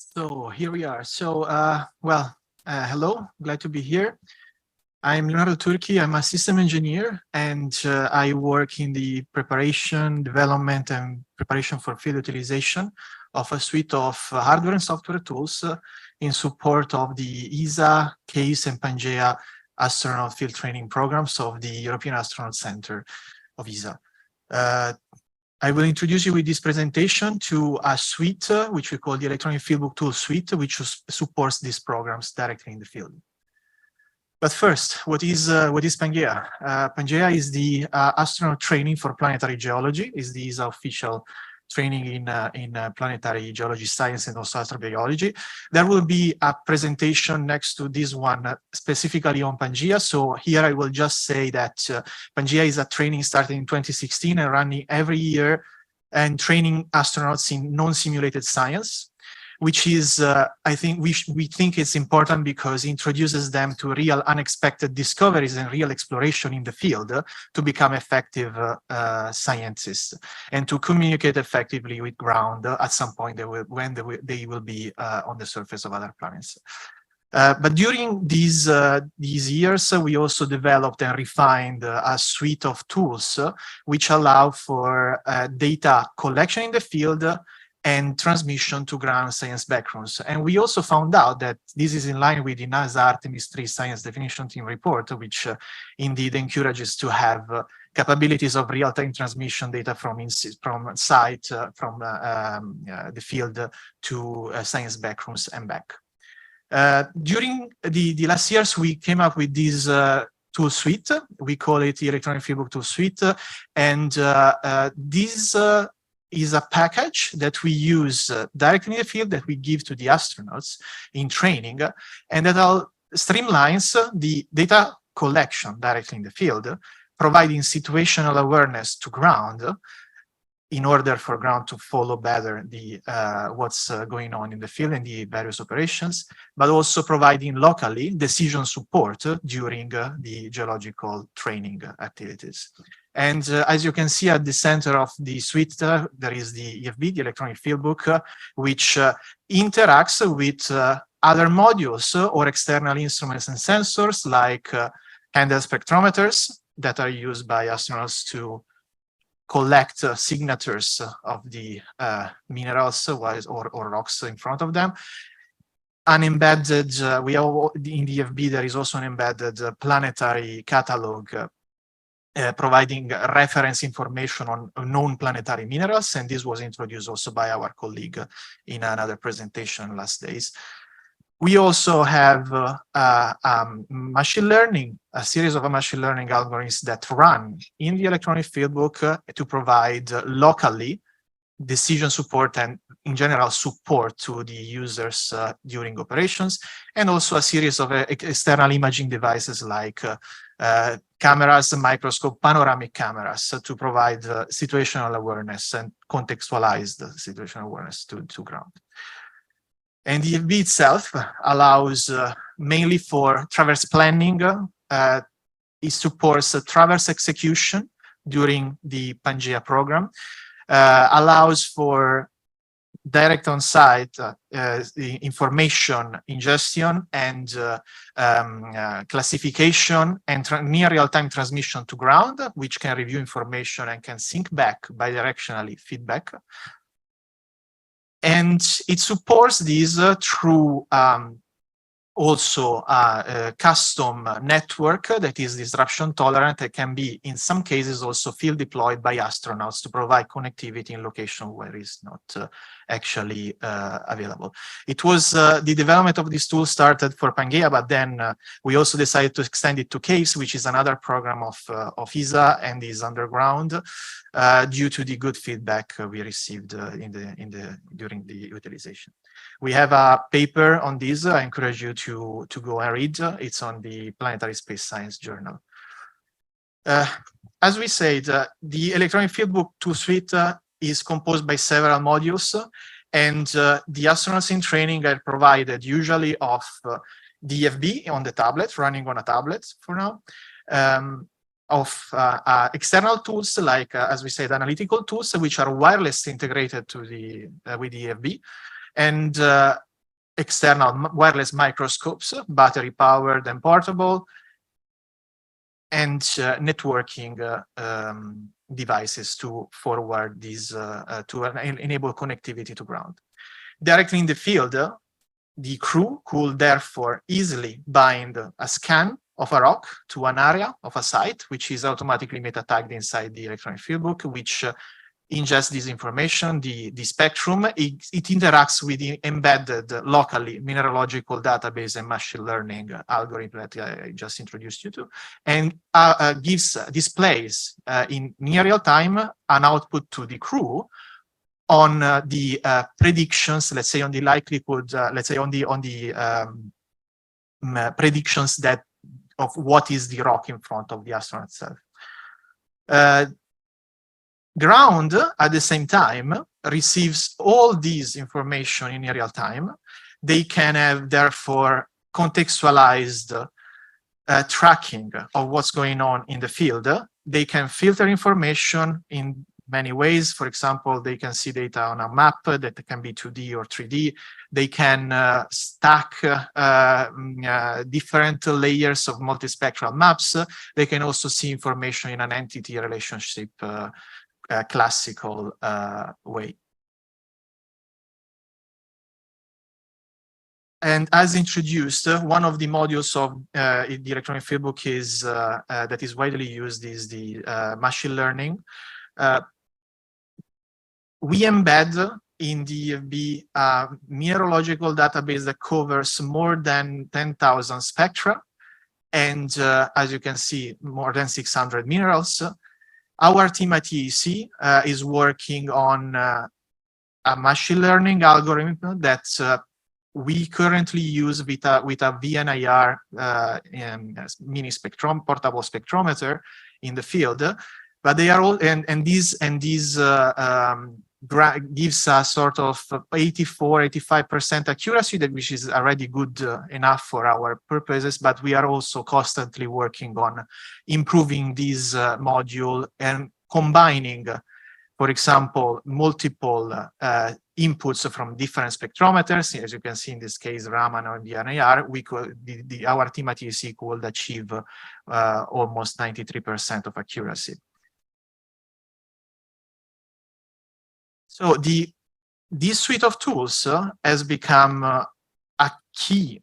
So here we are. So, hello, glad to be here. I'm Leonardo Turchi. I'm a system engineer, and I work in the preparation, development, and preparation for field utilization of a suite of hardware and software tools in support of the ESA, CASE, and Pangea astronaut field training programs of the European Astronaut Center of ESA. I will introduce you with this presentation to a suite, which we call the Electronic FieldBook Tool Suite, which supports these programs directly in the field. But first, what is Pangea? Pangea is the astronaut training for planetary geology, is the ESA official training in planetary geology science and also astrobiology. There will be a presentation next to this one specifically on Pangea. So here I will just say that Pangea is a training started in 2016 and running every year and training astronauts in non-simulated science, which is, I think we think it's important because it introduces them to real unexpected discoveries and real exploration in the field to become effective scientists and to communicate effectively with ground at some point when they will be on the surface of other planets. But during these years, we also developed and refined a suite of tools which allow for data collection in the field and transmission to ground science backgrounds. And we also found out that this is in line with the NASA Artemis 3 Science Definition Team report, which indeed encourages to have capabilities of real-time transmission data from site, from the field to science backgrounds and back. During the last years, we came up with this tool suite. We call it the Electronic FieldBook Tool Suite. And this is a package that we use directly in the field that we give to the astronauts in training, and that streamlines the data collection directly in the field, providing situational awareness to ground in order for ground to follow better the what's going on in the field and the various operations, but also providing locally decision support during the geological training activities. And as you can see at the center of the suite, there is the EFB, the Electronic FieldBook, which interacts with other modules or external instruments and sensors like handheld spectrometers that are used by astronauts to collect signatures of the minerals or rocks in front of them. An embedded, in the EFB, there is also an embedded planetary catalog providing reference information on known planetary minerals, and this was introduced also by our colleague in another presentation last days. We also have machine learning, a series of machine learning algorithms that run in the Electronic FieldBook to provide locally decision support and in general support to the users during operations, and also a series of external imaging devices like cameras, microscope, panoramic cameras to provide situational awareness and contextualized situational awareness to ground. And the EFB itself allows mainly for traverse planning. It supports traverse execution during the Pangea program, allows for direct on-site the information ingestion and classification and near real-time transmission to ground, which can review information and can sync back bidirectionally feedback. And it supports this through also a custom network that is disruption tolerant that can be, in some cases, also field deployed by astronauts to provide connectivity in location where it's not actually available. It was the development of this tool started for Pangea, but then we also decided to extend it to CASE, which is another program of ESA and is underground due to the good feedback we received during the utilization. We have a paper on this. I encourage you to go and read. It's on the Planetary Space Science Journal. As we said, the Electronic FieldBook Tool Suite is composed by several modules, and the astronauts in training are provided usually of the EFB on the tablet, running on a tablet for now, of external tools like, as we said, analytical tools, which are wirelessly integrated to with the EFB, and external wireless microscopes, battery powered and portable, and networking devices to forward these to enable connectivity to ground. Directly in the field, the crew could therefore easily bind a scan of a rock to an area of a site, which is automatically meta-tagged inside the electronic field book, which ingest this information, the spectrum. It interacts with the embedded locally mineralogical database and machine learning algorithm that I just introduced you to, and displays in near real time an output to the crew on the predictions, let's say on the likelihood, let's say on the predictions that of what is the rock in front of the astronaut itself. Ground, at the same time, receives all these information in real time. They can have, therefore, contextualized tracking of what's going on in the field. They can filter information in many ways. For example, they can see data on a map that can be 2D or 3D. They can stack different layers of multispectral maps. They can also see information in an entity relationship classical way. And as introduced, one of the modules of the electronic field book is that is widely used is the machine learning. We embed in DFB a mineralogical database that covers more than 10,000 spectra, and as you can see, more than 600 minerals. Our team at EEC is working on a machine learning algorithm that we currently use with a VNIR mini spectrum, portable spectrometer in the field. But they are all, and these gives a sort of 84–85% accuracy, that which is already good enough for our purposes. But we are also constantly working on improving this module and combining, for example, multiple inputs from different spectrometers. As you can see in this case, Raman or VNIR, we could, our team at EEC could achieve almost 93% of accuracy. So this suite of tools has become a key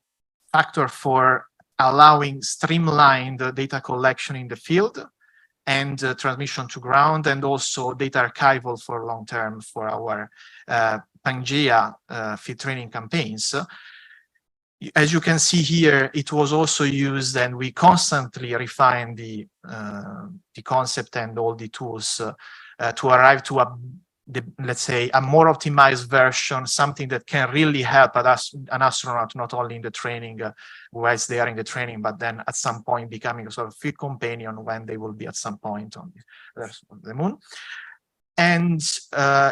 factor for allowing streamlined data collection in the field and transmission to ground, and also data archival for long term for our Pangea field training campaigns. As you can see here, it was also used, and we constantly refine the concept and all the tools to arrive to let's say a more optimized version, something that can really help an astronaut not only in the training whilst they are in the training, but then at some point becoming a sort of field companion when they will be at some point on the moon. And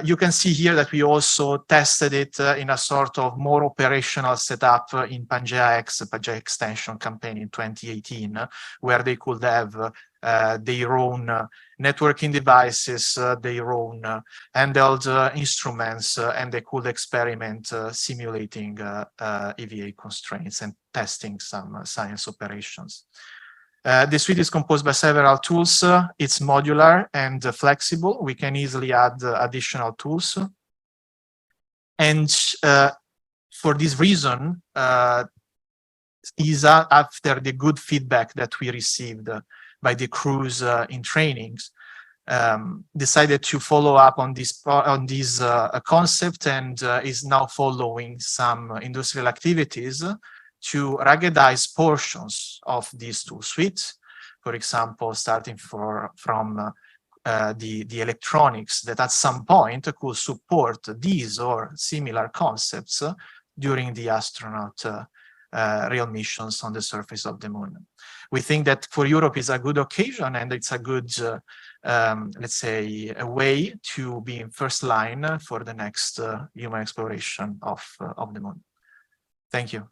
you can see here that we also tested it in a sort of more operational setup in Pangea extension campaign in 2018, where they could have their own networking devices, their own handheld instruments, and they could experiment simulating EVA constraints and testing some science operations. The suite is composed by several tools. It's modular and flexible. We can easily add additional tools. And for this reason, is after the good feedback that we received by the crews in trainings, decided to follow up on this concept, and is now following some industrial activities to ruggedize portions of these tool suites. For example, starting from the electronics that at some point could support these or similar concepts during the astronaut real missions on the surface of the moon. We think that for Europe is a good occasion, and it's a good, let's say, a way to be in first line for the next human exploration of the moon. Thank you.